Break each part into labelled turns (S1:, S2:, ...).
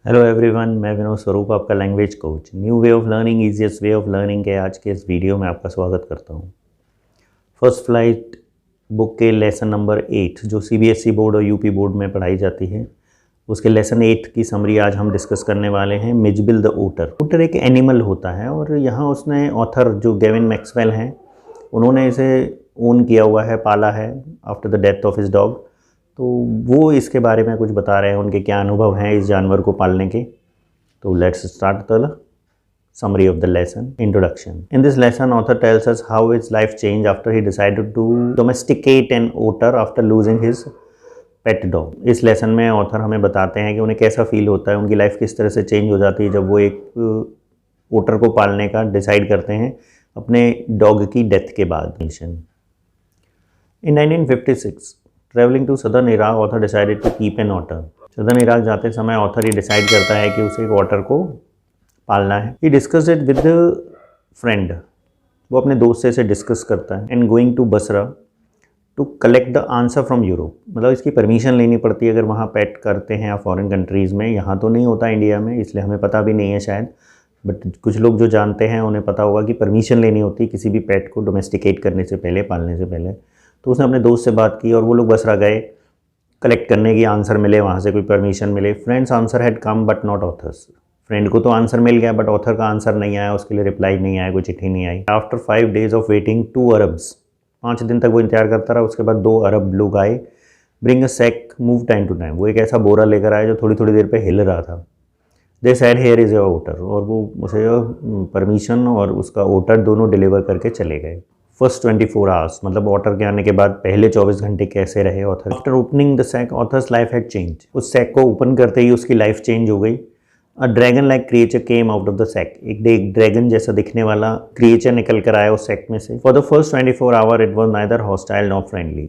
S1: Hello everyone, मैं विनोद स्वरूप, आपका language coach. New way of learning, easiest way of learning के आज के इस वीडियो में आपका स्वागत करता हूँ। फर्स्ट फ्लाइट बुक के लेसन नंबर 8 जो सीबीएसई बोर्ड और यूपी बोर्ड में पढ़ाई जाती है, उसके लेसन 8 की समरी आज हम डिस्कस करने वाले हैं। मिजबिल द ओटर। ओटर एक एनिमल होता है और यहाँ उसने ऑथर जो गेविन मैक्सवेल हैं, उन्होंने इसे ओन किया हुआ है, पाला है after the death of his dog. तो वो इसके बारे में कुछ बता रहे हैं, उनके क्या अनुभव हैं इस जानवर को पालने के। तो let's start the summary of the lesson. Introduction. In this lesson, author tells us how his life changed after he decided to domesticate an otter after losing his pet dog. इस लेसन में author हमें बताते हैं कि उन्हें कैसा feel होता है, उनकी लाइफ किस तरह से चेंज हो जाती है जब वो एक ओटर को पालने का डिसाइड करते हैं अपने डॉग की डेथ के बाद। In 1956, traveling to southern Iraq, author decided to keep an otter. Southern Iraq जाते समय ऑथर ही डिसाइड करता है कि उसे एक ऑटर को पालना है। He discussed it with the friend. वो अपने दोस्त से इसे डिस्कस करता है। And going to Basra to collect the answer from Europe. मतलब इसकी परमिशन लेनी पड़ती है अगर वहाँ पेट करते हैं या फॉरेन कंट्रीज़ में। यहाँ तो नहीं होता इंडिया में, इसलिए हमें पता भी नहीं है शायद, बट कुछ लोग जो जानते हैं उन्हें पता होगा कि परमिशन लेनी होती है किसी भी पेट को डोमेस्टिकेट करने से पहले, पालने से पहले। तो उसने अपने दोस्त से बात की और वो लोग बसरा गए कलेक्ट करने की, आंसर मिले वहाँ से, कोई परमिशन मिले। Friends answer had come but not authors. Friend को तो आंसर मिल गया बट ऑथर का आंसर नहीं आया, उसके लिए रिप्लाई नहीं आया, कोई चिट्ठी नहीं आई। After 5 days of waiting 2 Arabs, 5 दिन तक वो इंतजार करता रहा। उसके बाद 2 अरब लोग आए। Bring a sack, move time to time. वो एक ऐसा बोरा लेकर आए जो थोड़ी थोड़ी देर पे हिल रहा था। दे सैड हेयर इज़ योर ओटर, और वो उसे परमिशन और उसका ओटर दोनों डिलीवर करके चले गए। फर्स्ट 24 आवर्स, मतलब ऑटर के आने के बाद पहले 24 घंटे कैसे रहे author. After opening the sack, author's life had change. उस सैक को ओपन करते ही उसकी लाइफ चेंज हो गई। A dragon like creature came out of the sack. एक ड्रैगन जैसा दिखने वाला क्रिएचर निकल कर आया उस सैक में से। For the first 24 hour it was neither hostile not friendly.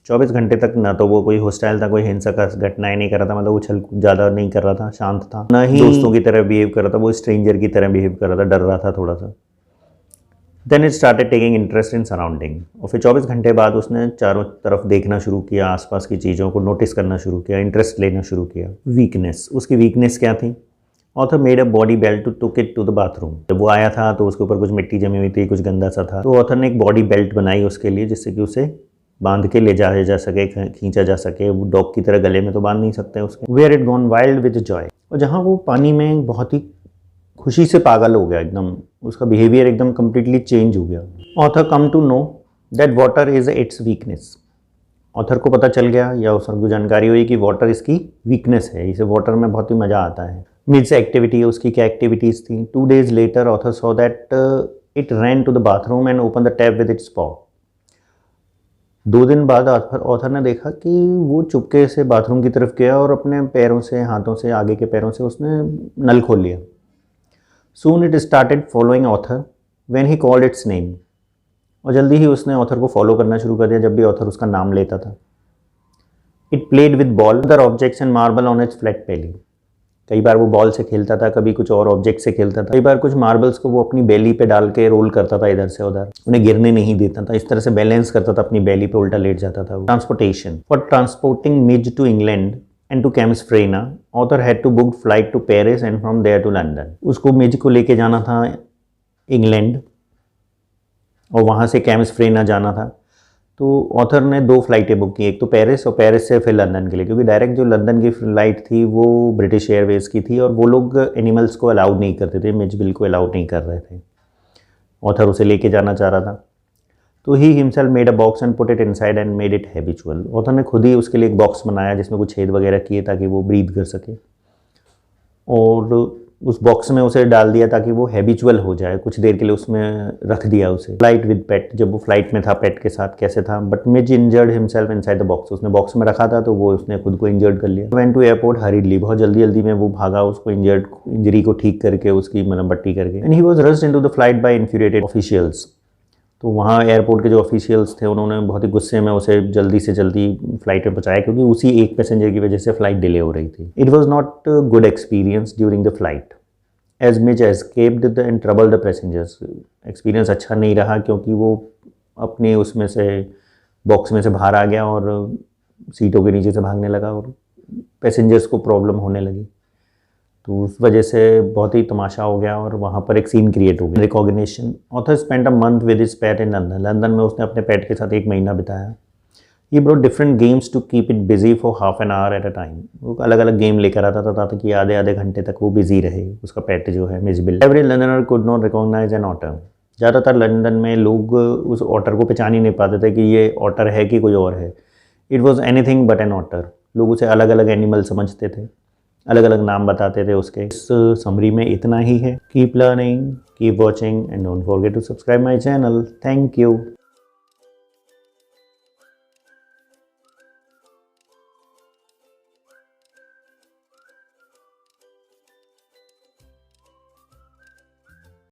S1: 24 घंटे तक ना तो वो कोई हॉस्टाइल था, कोई हिंसक घटनाएं नहीं कर रहा था, मतलब उछल ज़्यादा नहीं कर रहा था, शांत था, ना ही दोस्तों की तरह बिहेव कर रहा था, वो स्ट्रेंजर की तरह बिहेव कर रहा था, डर रहा था थोड़ा सा। Then it started taking interest in surrounding. और फिर 24 घंटे बाद उसने चारों तरफ देखना शुरू किया, आसपास की चीज़ों को नोटिस करना शुरू किया, इंटरेस्ट लेना शुरू किया। वीकनेस, उसकी वीकनेस क्या थी? Author made a body belt to took it to the bathroom. जब वो आया था तो उसके ऊपर कुछ मिट्टी जमी हुई थी, कुछ गंदा सा था, तो ऑथर ने एक बॉडी बेल्ट बनाई उसके लिए, जिससे कि उसे बांध के ले जाया जा सके, खींचा जा सके। वो डॉग की तरह गले में तो बांध नहीं सकते उसके। Where it gone wild with joy, और जहाँ वो पानी में बहुत ही खुशी से पागल हो गया, एकदम उसका बिहेवियर एकदम कम्प्लीटली चेंज हो गया। Author come to know that water is its weakness. Author को पता चल गया या उसको जानकारी हुई कि वाटर इसकी वीकनेस है, इसे वाटर में बहुत ही मज़ा आता है। मीन्स एक्टिविटी है उसकी, क्या एक्टिविटीज़ थी? 2 days later otter saw that it ran to the bathroom and open the tap with its paw. 2 दिन बाद ऑथर ने देखा कि वो चुपके से बाथरूम की तरफ गया और अपने पैरों से, हाथों से, आगे के पैरों से उसने नल खोल लिया। Soon it started following author when he called its name. और जल्दी ही उसने ऑथर को फॉलो करना शुरू कर दिया जब भी ऑथर उसका नाम लेता था। It played with ball, other objects and marble on its flat belly. कई बार वो बॉल से खेलता था, कभी कुछ और ऑब्जेक्ट से खेलता था, कई बार कुछ मार्बल्स को वो अपनी बेली पे डाल के रोल करता था इधर से उधर, उन्हें गिरने नहीं देता था, इस तरह से बैलेंस करता था, अपनी बेली पे उल्टा लेट जाता था। Transportation, for transporting Mij to England and to Campsfrena, author had to book flight to Paris and from there to London. उसको मिज को लेके जाना था इंग्लैंड और वहाँ से कैम्सफ्रेना जाना था। तो ऑथर ने 2 फ्लाइटें बुक की, एक तो पेरिस और पेरिस से फिर लंदन के लिए, क्योंकि डायरेक्ट जो लंदन की फ्लाइट थी वो ब्रिटिश एयरवेज की थी और वो लोग एनिमल्स को अलाउड नहीं करते थे, मिज बिल को अलाउड नहीं कर रहे थे। ऑथर उसे लेके जाना चाह रहा था, तो he himself made a box and put it inside and made it habitual. Author ने खुद ही उसके लिए एक बॉक्स बनाया जिसमें कुछ छेद वगैरह किए ताकि वो ब्रीथ कर सके, और उस बॉक्स में उसे डाल दिया ताकि वो हैबिचुअल हो जाए, कुछ देर के लिए उसमें रख दिया उसे। फ्लाइट विद पेट, जब वो फ्लाइट में था पेट के साथ कैसे था? But Mij injured himself inside the box, उसने बॉक्स में रखा था तो वो उसने खुद को इंजर्ड कर लिया। वेंट टू एयरपोर्ट हरीडली, बहुत जल्दी जल्दी में वो भागा उसको इंजरी को ठीक करके, उसकी मलहम पट्टी करके। And he was rushed into the flight by infuriated officials. तो वहाँ एयरपोर्ट के जो ऑफिशियल्स थे उन्होंने बहुत ही गुस्से में उसे जल्दी से जल्दी फ्लाइट में पहुँचाया, क्योंकि उसी एक पैसेंजर की वजह से फ्लाइट डिले हो रही थी। It was not good experience during the flight as Mij escaped and trouble the passengers. Experience अच्छा नहीं रहा क्योंकि वो अपने उसमें से बॉक्स में से बाहर आ गया और सीटों के नीचे से भागने लगा और पैसेंजर्स को प्रॉब्लम होने लगी। तो उस वजह से बहुत ही तमाशा हो गया और वहाँ पर एक सीन क्रिएट हो गया। Recognition, author spend a month with his pet in London. London में उसने अपने पेट के साथ 1 महीना बिताया। ये brought different games to keep it busy for half an hour at a time. वो अलग अलग गेम लेकर आता था ताकि आधे आधे घंटे तक वो बिजी रहे, उसका पेट जो है Mijbil. Every Londoner could not recognise an otter. ज़्यादातर लंदन में लोग उस ऑटर को पहचान ही नहीं पाते थे कि ये ऑटर है कि कोई और है। It was anything but an otter. लोग उसे अलग अलग एनिमल समझते थे, अलग अलग नाम बताते थे उसके। इस समरी में इतना ही है। Keep learning, keep watching and don't forget to subscribe my channel. Thank you.